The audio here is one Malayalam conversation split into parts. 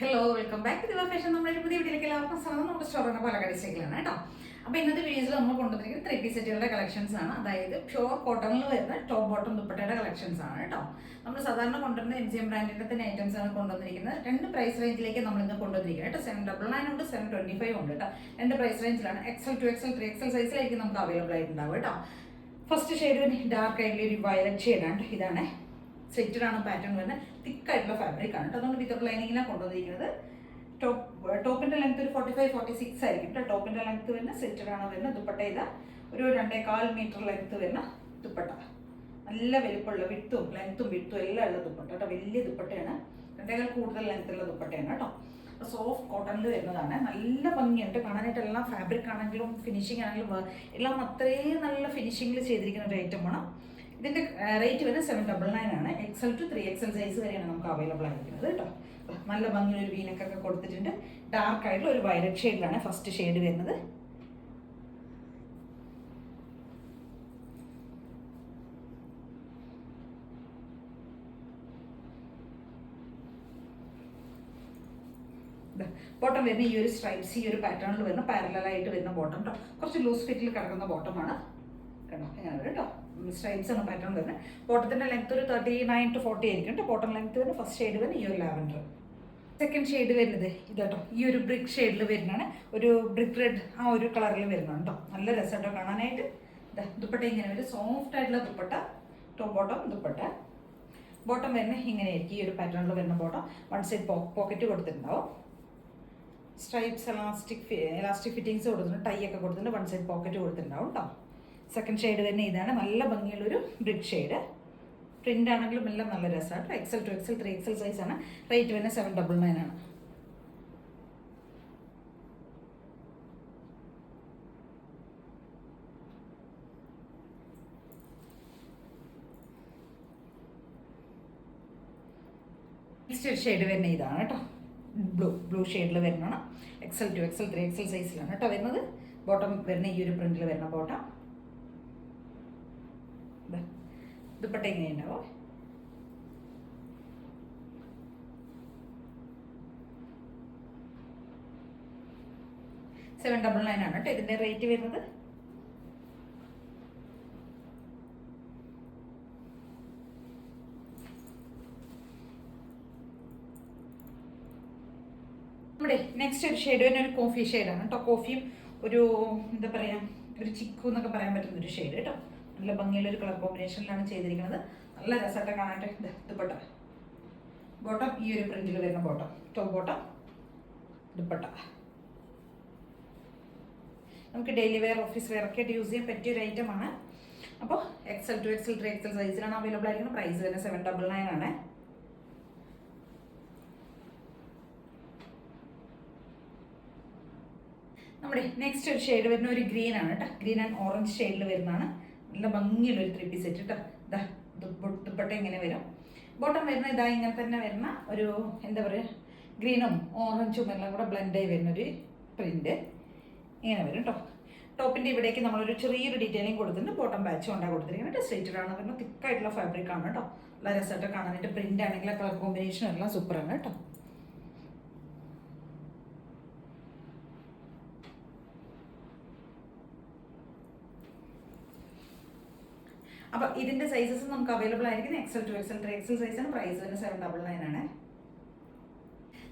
ഹലോ, വെൽക്കം ബാക്ക് ടു ദിവ ഫാഷൻ. നമ്മുടെ പുതിയ വീട്ടിലേക്ക് എല്ലാവർക്കും സ്വാഗതം. നമ്മുടെ സ്റ്റോറിന്റെ പാലക്കാട് ഡിസ്ട്രിക്റ്റിലാണ് കേട്ടോ. അപ്പോൾ ഇന്നത്തെ വീഡിയോയിൽ നമ്മൾ കൊണ്ടുവന്നിരിക്കുന്നത് 3 പീസ് സെറ്റുകളുടെ കളക്ഷൻസ് ആണ്. അതായത് പ്യുവർ കോട്ടണിൽ വരുന്ന ടോപ്പ് ബോട്ടം ദുപ്പട്ടയുടെ കളക്ഷൻസ് ആണ് കേട്ടോ. നമ്മൾ സാധാരണ കൊണ്ടുവരുന്ന MGM ബ്രാൻഡിന്റെ തന്നെ ഐറ്റംസ് ആണ് കൊണ്ടുവന്നിരിക്കുന്നത്. രണ്ട് പ്രൈസ് റേഞ്ചിലേക്ക് നമ്മൾ ഇന്ന് കൊണ്ടുവന്നിരിക്കുന്നത് കേട്ടോ. 799 ഉണ്ട്, 725 ഉണ്ട് കേട്ടോ. രണ്ട് പ്രൈസ് റേഞ്ചിലാണ്. XL 2XL 3XL സൈസിലായിരിക്കും നമുക്ക് അവൈലബിൾ ആയിട്ടുണ്ടാവും കേട്ടോ. ഫസ്റ്റ് ഷെയ്ഡ് ഡാർക്ക് ആയിട്ടുള്ള ഒരു വയലറ്റ് ഷെയ്ഡാണ്. ഇതാണ് സ്ലിറ്റഡ് ആണ് പാറ്റേൺ വരുന്നത്. തിക്കായിട്ടുള്ള ഫാബ്രിക് ആണ് കേട്ടോ. അതുകൊണ്ട് വിത്തൗട്ട് ലൈനിങ്ങിലാണ് കൊണ്ടുവന്നിരിക്കുന്നത്. ടോപ്പിന്റെ ലെങ്ത് ഒരു 45-46 ആയിരിക്കും കേട്ടോ. ടോപ്പിന്റെ ലെങ്ത് വരുന്ന സ്ലിറ്റഡ് ആണ് വരുന്നത്. ദുപ്പട്ട ഇതാ ഒരു 2.25 മീറ്റർ ലെങ്ത് വരുന്ന ദുപ്പട്ട. നല്ല വലുപ്പമുള്ള വിട്ടും ലെങ്ത്തും എല്ലാം ഉള്ള ദുപ്പട്ട കേട്ടോ. വലിയ ദുപ്പട്ടയാണ്. 2.25 കൂടുതൽ ലെങ്ത്തുള്ള ദുപ്പട്ടയാണ് കേട്ടോ. സോഫ്റ്റ് കോട്ടണിൽ വരുന്നതാണ്. നല്ല ഭംഗിയുണ്ട് കാണാനായിട്ട്. എല്ലാം ഫാബ്രിക് ആണെങ്കിലും ഫിനിഷിംഗ് ആണെങ്കിലും എല്ലാം അത്രയും നല്ല ഫിനിഷിങ്ങിൽ ചെയ്തിരിക്കുന്ന ഒരു ഐറ്റമാണ്. ഇതിന്റെ റേറ്റ് വരുന്നത് 799 ആണ്. XL to 3XL സൈസ് വരെയാണ് നമുക്ക് അവൈലബിൾ ആയിരിക്കുന്നത് കേട്ടോ. നല്ല ഭംഗിയുള്ള ഒരു വീനക്കൊക്കെ കൊടുത്തിട്ടുണ്ട്. ഡാർക്ക് ആയിട്ടുള്ള ഒരു വയലറ്റ് ഷെയ്ഡിലാണ് ഫസ്റ്റ് ഷെയ്ഡ് വരുന്നത്. ബോട്ടം വരുന്ന ഈ ഒരു സ്ട്രൈപ്സ് ഈ ഒരു പാറ്റേണിൽ വരുന്ന പാരലായിട്ട് വരുന്ന ബോട്ടം കേട്ടോ. കുറച്ച് ലൂസ് ഫിറ്റിൽ കിടക്കുന്ന ബോട്ടമാണ് കേട്ടോ. ഇങ്ങനെ വരും കേട്ടോ. സ്ട്രൈപ്സ് ആണ് പാറ്റേൺ വരുന്നത്. ബോട്ടത്തിന്റെ ലെങ്ത് ഒരു 39 to 40 ആയിരിക്കും കേട്ടോ. ബോട്ടം ലെങ്ത് വരുന്ന ഫസ്റ്റ് ഷെയ്ഡ് വരുന്ന ഈ ഒരു ലാവൻഡർ. സെക്കൻഡ് ഷെയ്ഡ് വരുന്നത് ഇതാട്ടോ. ഈ ഒരു ബ്രിക്ക് ഷെയ്ഡിൽ വരുന്നതാണ്. ഒരു ബ്രിക്ക് റെഡ് ആ ഒരു കളറിൽ വരുന്നുണ്ട് കേട്ടോ. നല്ല രസമായിട്ടോ കാണാനായിട്ട്. ദുപ്പട്ട ഇങ്ങനെ വരും. സോഫ്റ്റ് ആയിട്ടുള്ള dupatta. Top bottom dupatta. Bottom വരുന്നത് ഇങ്ങനെ ആയിരിക്കും. ഈ ഒരു പാറ്റേണിൽ വരുന്ന ബോട്ടം. വൺ സൈഡ് പോക്കറ്റ് കൊടുത്തിട്ടുണ്ടാവും. സ്ട്രൈപ്സ് എലാസ്റ്റിക് ഫിറ്റിങ്സ് കൊടുത്തിട്ടുണ്ട്. ടൈ ഒക്കെ കൊടുത്തിട്ടുണ്ട്. വൺ സൈഡ് പോക്കറ്റ് കൊടുത്തിട്ടുണ്ടാവും കേട്ടോ. സെക്കൻഡ് ഷെയ്ഡ് തന്നെ ഇതാണ്. നല്ല ഭംഗിയുള്ളൊരു ബ്രിക്ക് ഷെയ്ഡ്. പ്രിന്റ് ആണെങ്കിലും എല്ലാം നല്ല രസമാണ്. XL 2XL 3XL സൈസാണ്. റേറ്റ് വരുന്നത് 799 ആണ്. നെക്സ്റ്റ് ഷെയ്ഡ് വരുന്നത് ഇതാണ് കേട്ടോ. ബ്ലൂ ഷെയ്ഡിൽ വരുന്നതാണ്. XL 2XL 3XL സൈസിലാണ് കേട്ടോ വരുന്നത്. ബോട്ടം വരുന്ന ഈ ഒരു പ്രിന്റിൽ വരുന്ന ബോട്ടം. ദുപ്പട്ട ഇങ്ങനെ ഉണ്ടാവും. $799 ആണ് കേട്ടോ ഇതിന്റെ റേറ്റ് വരുന്നത്. നമ്മുടെ നെക്സ്റ്റ് ഒരു ഷെയ്ഡ് തന്നെ ഒരു കോഫി ഷെയ്ഡാണ് കേട്ടോ. കോഫിയും ഒരു എന്താ പറയാ ഒരു ചിക്കു എന്നൊക്കെ പറയാൻ പറ്റുന്ന ഒരു ഷെയ്ഡ് കേട്ടോ. നല്ല ഭംഗിയുള്ള ഒരു കളർ കോമ്പിനേഷനിലാണ് ചെയ്തിരിക്കുന്നത്. നല്ല രസമായിട്ട് കാണാനായിട്ട്. ദുപ്പട്ട ബോട്ടം ഈ ഒരു പ്രിന്റിൽ വരുന്ന ബോട്ടം. Top bottom dupatta. നമുക്ക് ഡെയിലി വെയർ ഓഫീസ് വെയർ ഒക്കെ ആയിട്ട് യൂസ് ചെയ്യാൻ പറ്റിയ ഒരു ഐറ്റമാണ്. അപ്പോൾ XL 2XL 3XL സൈസിലാണ് അവൈലബിൾ ആയിരിക്കുന്നത്. പ്രൈസ് വരുന്നത് 799 ആണ്. നമ്മുടെ നെക്സ്റ്റ് ഒരു ഷെയ്ഡ് വരുന്ന ഒരു ഗ്രീൻ ആണ് കേട്ടോ. ഗ്രീൻ ആൻഡ് ഓറഞ്ച് ഷെയ്ഡിൽ വരുന്നതാണ്. നല്ല ഭംഗിയുള്ള ഒരു 3 പീസ് സെറ്റ് കേട്ടോ. ഇതാ ദുപ്പട്ട ഇങ്ങനെ വരും. ബോട്ടം വരുന്ന ഇതാ ഇങ്ങനെ തന്നെ വരുന്ന ഒരു എന്താ പറയുക ഗ്രീനും ഓറഞ്ചും എല്ലാം കൂടെ ബ്ലെൻഡ് ആയി വരുന്നൊരു പ്രിന്റ് ഇങ്ങനെ വരും കേട്ടോ. ടോപ്പിന്റെ ഇവിടേക്ക് നമ്മളൊരു ചെറിയൊരു ഡീറ്റെയിലിംഗ് കൊടുത്തിട്ടുണ്ട്. ബോട്ടം ബാച്ച് കൊണ്ടാണ് കൊടുത്തിരിക്കുന്നത്. സ്ട്രേറ്റഡ് ആണ് വരുന്നത്. തിക്കായിട്ടുള്ള ഫാബ്രിക് ആണ് കേട്ടോ. നല്ല രസമായിട്ട് കാണാനായിട്ട്. പ്രിന്റ് ആണെങ്കിൽ കളർ കോമ്പിനേഷൻ എല്ലാം സൂപ്പറാണ് കേട്ടോ. അപ്പോൾ ഇതിന്റെ സൈസസ് നമുക്ക് അവൈലബിൾ ആയിരിക്കുന്നത് XL 2XL 3XL സൈസാണ്. പ്രൈസ് വരുന്നത് 799 ആണ്.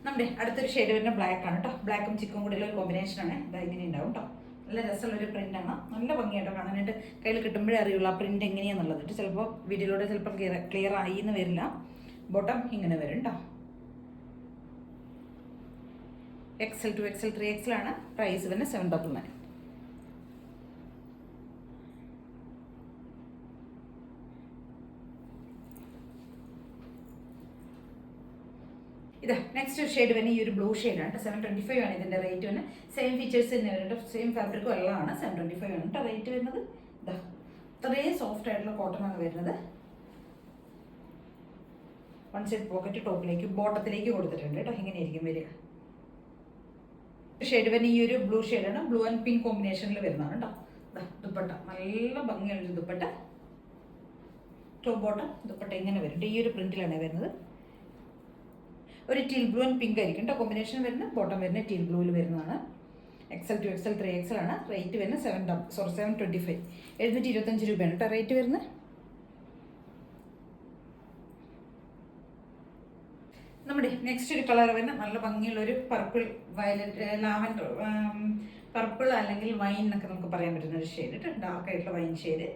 നമ്മുടെ അടുത്തൊരു ഷെയ്ഡ് വരുന്ന ബ്ലാക്ക് ആണ് കേട്ടോ. ബ്ലാക്കും ചിക്കും കൂടെ ഉള്ള ഒരു കോമ്പിനേഷൻ ആണ്. ഇതാ ഇങ്ങനെ ഉണ്ടാവും കേട്ടോ. നല്ല രസമുള്ള ഒരു പ്രിന്റ് ആണ്. നല്ല ഭംഗിയായിട്ടോ കാണാനായിട്ട്. കയ്യിൽ കിട്ടുമ്പോഴേ അറിയുള്ളൂ ആ പ്രിന്റ് എങ്ങനെയാന്നുള്ളത്. ചിലപ്പോൾ വീഡിയോയിലൂടെ ചിലപ്പോൾ ക്ലിയർ ആയി എന്ന് വരില്ല. ബോട്ടം ഇങ്ങനെ വരും കേട്ടോ. XL 2XL 3XL ആണ്. പ്രൈസ് വരുന്നത് 799. ഇതാ നെക്സ്റ്റ് ഷെയ്ഡ് വരുന്ന ഈ ഒരു ബ്ലൂ ഷെയ്ഡാണ്. 725 ആണ് ഇതിന്റെ റേറ്റ് വരുന്നത്. സെയിം ഫീച്ചേഴ്സ് തന്നെ വരുന്നുണ്ട്. സെയിം ഫാബ്രിക്കും എല്ലാം ആണ്. 725 ആണ് കേട്ടോ റേറ്റ് വരുന്നത്. ഇതാ ഇത്രയും സോഫ്റ്റ് ആയിട്ടുള്ള കോട്ടൺ ആണ് വരുന്നത്. വൺ സൈഡ് പോക്കറ്റ് ടോപ്പിലേക്ക് ബോട്ടത്തിലേക്ക് കൊടുത്തിട്ടുണ്ട് കേട്ടോ. ഇങ്ങനെയായിരിക്കും വരിക. ഷെയ്ഡ് വരുന്ന ഈ ഒരു ബ്ലൂ ഷെയ്ഡാണ്. ബ്ലൂ ആൻഡ് പിങ്ക് കോമ്പിനേഷനിൽ വരുന്നതാണ് കേട്ടോ. ദുപ്പട്ട നല്ല ഭംഗിയുള്ള ദുപ്പട്ട. ടോപ്പ് ബോട്ടം ദുപ്പട്ട ഇങ്ങനെ വരും. ഈ ഒരു പ്രിന്റിലാണ് വരുന്നത്. ഒരു ടീൽ ബ്ലൂ ആൻഡ് പിങ്ക് ആയിരിക്കും കേട്ടോ കോമ്പിനേഷൻ വരുന്നത്. ബോട്ടം വരുന്നത് ടീൽ ബ്ലൂവിൽ വരുന്നതാണ്. XL 2XL 3XL ആണ്. റേറ്റ് വരുന്നത് 725, 725 രൂപയാണ് കേട്ടോ റേറ്റ് വരുന്നത്. നമ്മുടെ നെക്സ്റ്റ് ഒരു കളർ വരുന്ന നല്ല ഭംഗിയുള്ളൊരു പർപ്പിൾ വയലറ്റ് ലാവൻഡർ പർപ്പിൾ അല്ലെങ്കിൽ വൈൻ എന്നൊക്കെ നമുക്ക് പറയാൻ പറ്റുന്ന ഒരു ഷെയ്ഡ് കേട്ടോ. ഡാർക്ക് ആയിട്ടുള്ള വൈൻ ഷെയ്ഡ്.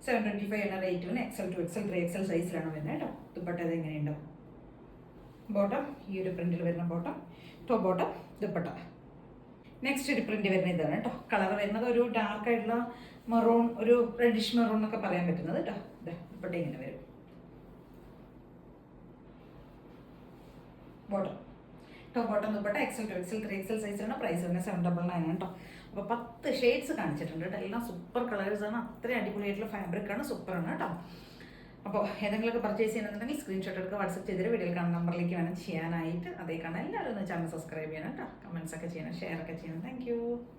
725 ആണ് റേറ്റ് വരുന്നത്. XL 2XL 3XL സൈസിലാണ് വരുന്നത് കേട്ടോ. ദുപ്പട്ട ഇത് എങ്ങനെയുണ്ടാവും? ബോട്ടം ഈ ഒരു പ്രിന്റിൽ വരുന്ന bottom, top bottom, dupatta. Next ഒരു പ്രിന്റ് വരുന്നത് ഇതാണ് കേട്ടോ. കളർ വരുന്നത് ഒരു ഡാർക്ക് ആയിട്ടുള്ള മെറൂൺ, ഒരു റെഡിഷ് മെറൂൺ എന്നൊക്കെ പറയാൻ പറ്റുന്നത് കേട്ടോ. ദുപ്പട്ട ഇങ്ങനെ വരും. Bottom, top bottom dupatta XL 2XL 3XL സൈസിലാണ്. പ്രൈസ് വരുന്നത് 799 കേട്ടോ. അപ്പോൾ 10 ഷെയ്ഡ്സ് കാണിച്ചിട്ടുണ്ട് കേട്ടോ. എല്ലാം സൂപ്പർ കളേഴ്സാണ്. അത്രയും അടിപൊളിയായിട്ടുള്ള ഫാബ്രിക്കാണ്, സൂപ്പറാണ് കേട്ടോ. അപ്പോൾ ഏതെങ്കിലുമൊക്കെ പർച്ചേസ് ചെയ്യണമെന്നുണ്ടെങ്കിൽ സ്ക്രീൻഷോട്ട് എടുക്കുക, വാട്സപ്പ് ചെയ്തിട്ട് വീഡിയോയിൽ കാണുന്ന നമ്പറിലേക്ക് വേണം ചെയ്യാനായിട്ട്. അതേ കാണാൻ എല്ലാവരും ഒന്ന് ചാനൽ സബ്സ്ക്രൈബ് ചെയ്യണം കേട്ടോ. കമൻസ് ഒക്കെ ചെയ്യണം, ഷെയർ ഒക്കെ ചെയ്യണം. താങ്ക്